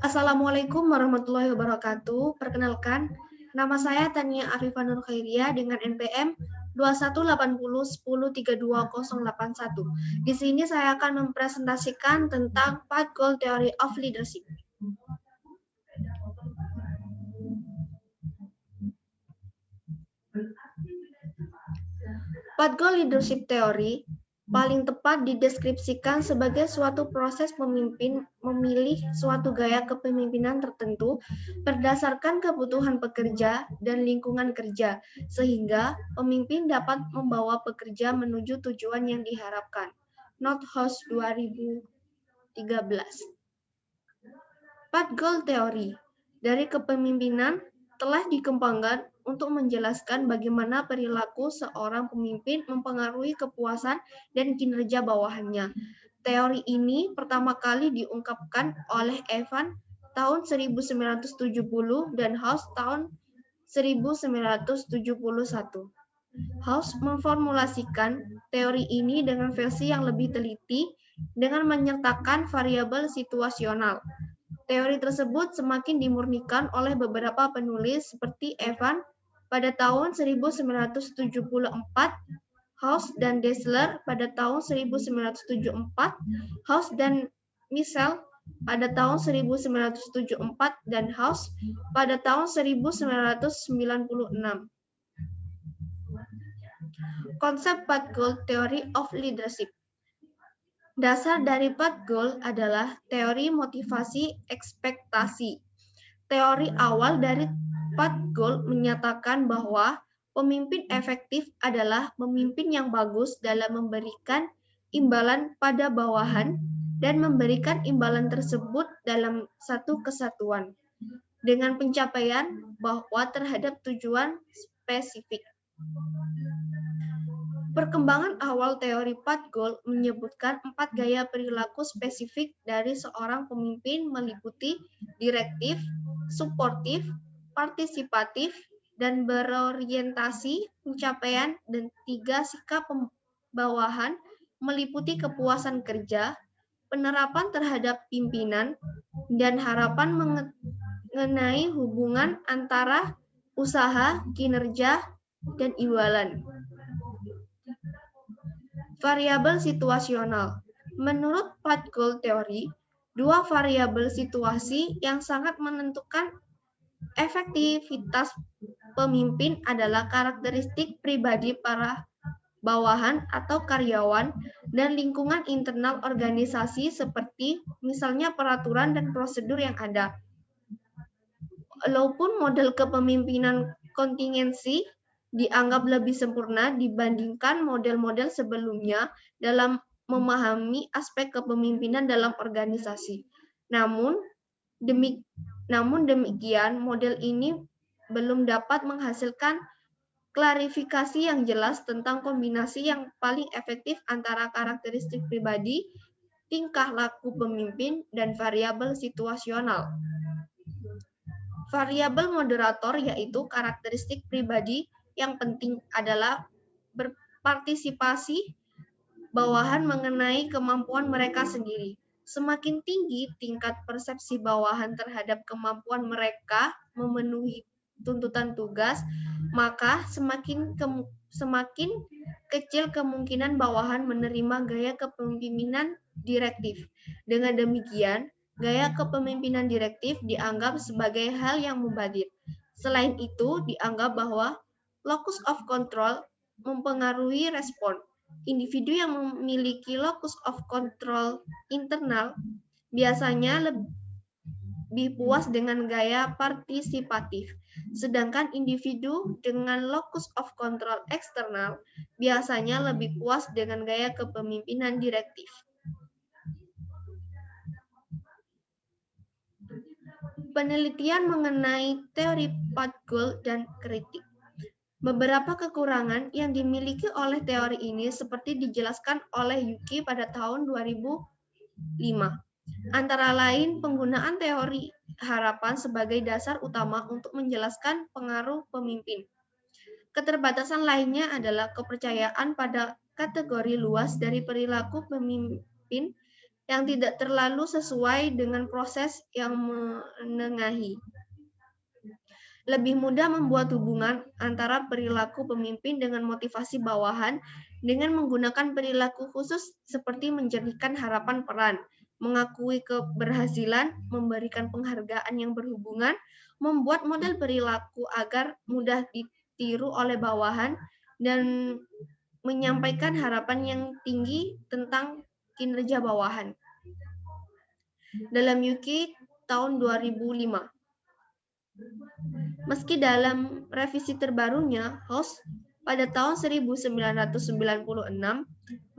Assalamualaikum warahmatullahi wabarakatuh. Perkenalkan, nama saya Tania Arifah Nur Khairia dengan NPM 218010328081. Di sini saya akan mempresentasikan tentang 4 Goal Theory of Leadership. Empat Goal Leadership Theory paling tepat dideskripsikan sebagai suatu proses pemimpin memilih suatu gaya kepemimpinan tertentu berdasarkan kebutuhan pekerja dan lingkungan kerja, sehingga pemimpin dapat membawa pekerja menuju tujuan yang diharapkan. Nothouse 2013. Empat Goal Theory dari kepemimpinan telah dikembangkan untuk menjelaskan bagaimana perilaku seorang pemimpin mempengaruhi kepuasan dan kinerja bawahannya. Teori ini pertama kali diungkapkan oleh Evan tahun 1970 dan House tahun 1971. House memformulasikan teori ini dengan versi yang lebih teliti dengan menyertakan variabel situasional. Teori tersebut semakin dimurnikan oleh beberapa penulis seperti Evan pada tahun 1974, House dan Dessler pada tahun 1974, House dan Michel pada tahun 1974, dan House pada tahun 1996. Konsep Path Goal Theory of Leadership. Dasar dari Path Goal adalah teori motivasi ekspektasi. Teori awal dari Path Goal menyatakan bahwa pemimpin efektif adalah pemimpin yang bagus dalam memberikan imbalan pada bawahan dan memberikan imbalan tersebut dalam satu kesatuan dengan pencapaian bahwa terhadap tujuan spesifik. Perkembangan awal teori Path Goal menyebutkan 4 gaya perilaku spesifik dari seorang pemimpin meliputi direktif, suportif, partisipatif, dan berorientasi pencapaian, dan 3 sikap bawahan meliputi kepuasan kerja, penerapan terhadap pimpinan, dan harapan mengenai hubungan antara usaha, kinerja, dan imbalan. Variabel situasional. Menurut Path Goal teori, 2 variabel situasi yang sangat menentukan efektivitas pemimpin adalah karakteristik pribadi para bawahan atau karyawan dan lingkungan internal organisasi seperti misalnya peraturan dan prosedur yang ada. Walaupun model kepemimpinan kontingensi dianggap lebih sempurna dibandingkan model-model sebelumnya dalam memahami aspek kepemimpinan dalam organisasi. Namun demikian, model ini belum dapat menghasilkan klarifikasi yang jelas tentang kombinasi yang paling efektif antara karakteristik pribadi, tingkah laku pemimpin, dan variabel situasional. Variabel moderator yaitu karakteristik pribadi yang penting adalah berpartisipasi bawahan mengenai kemampuan mereka sendiri. Semakin tinggi tingkat persepsi bawahan terhadap kemampuan mereka memenuhi tuntutan tugas, maka semakin kecil kemungkinan bawahan menerima gaya kepemimpinan direktif. Dengan demikian, gaya kepemimpinan direktif dianggap sebagai hal yang mubazir. Selain itu, dianggap bahwa locus of control mempengaruhi respon. Individu yang memiliki locus of control internal biasanya lebih puas dengan gaya partisipatif, sedangkan individu dengan locus of control eksternal biasanya lebih puas dengan gaya kepemimpinan direktif. Penelitian mengenai teori Path Goal dan kritik. Beberapa kekurangan yang dimiliki oleh teori ini seperti dijelaskan oleh Yuki pada tahun 2005. Antara lain, penggunaan teori harapan sebagai dasar utama untuk menjelaskan pengaruh pemimpin. Keterbatasan lainnya adalah kepercayaan pada kategori luas dari perilaku pemimpin yang tidak terlalu sesuai dengan proses yang menengahi. Lebih mudah membuat hubungan antara perilaku pemimpin dengan motivasi bawahan dengan menggunakan perilaku khusus seperti menjernihkan harapan peran, mengakui keberhasilan, memberikan penghargaan yang berhubungan, membuat model perilaku agar mudah ditiru oleh bawahan, dan menyampaikan harapan yang tinggi tentang kinerja bawahan. Dalam Yuki tahun 2005. Meski dalam revisi terbarunya, House pada tahun 1996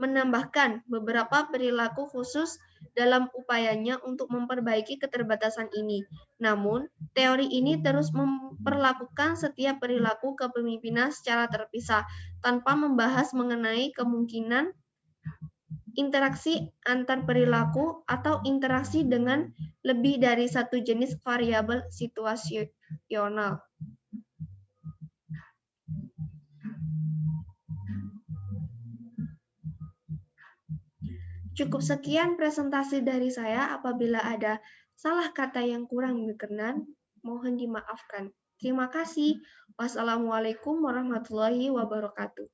menambahkan beberapa perilaku khusus dalam upayanya untuk memperbaiki keterbatasan ini. Namun, teori ini terus memperlakukan setiap perilaku kepemimpinan secara terpisah, tanpa membahas mengenai kemungkinan interaksi antar perilaku atau interaksi dengan lebih dari satu jenis variabel situasional. Cukup sekian presentasi dari saya. Apabila ada salah kata yang kurang berkenan, mohon dimaafkan. Terima kasih. Wassalamualaikum warahmatullahi wabarakatuh.